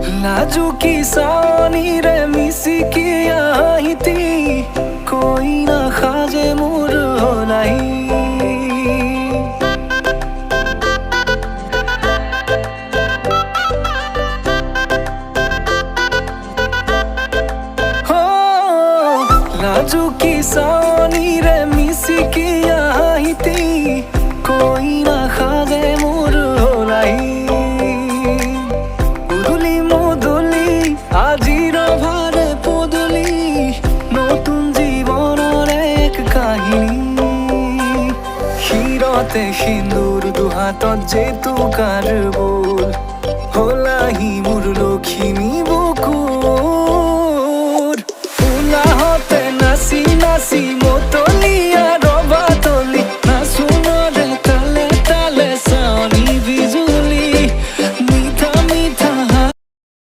लाजू की सानी रे मिसी की आईती कोई ना खाजे मोर होलाई हो लाजू की सानी रे मिसी की आईती कोई ना खाजे मोर होलाई আজির ভারে পদলি নতুন জীবনের এক কাহিনী শিরতে সিন্দুর দুহাতত যেতু কার বোল হলাহি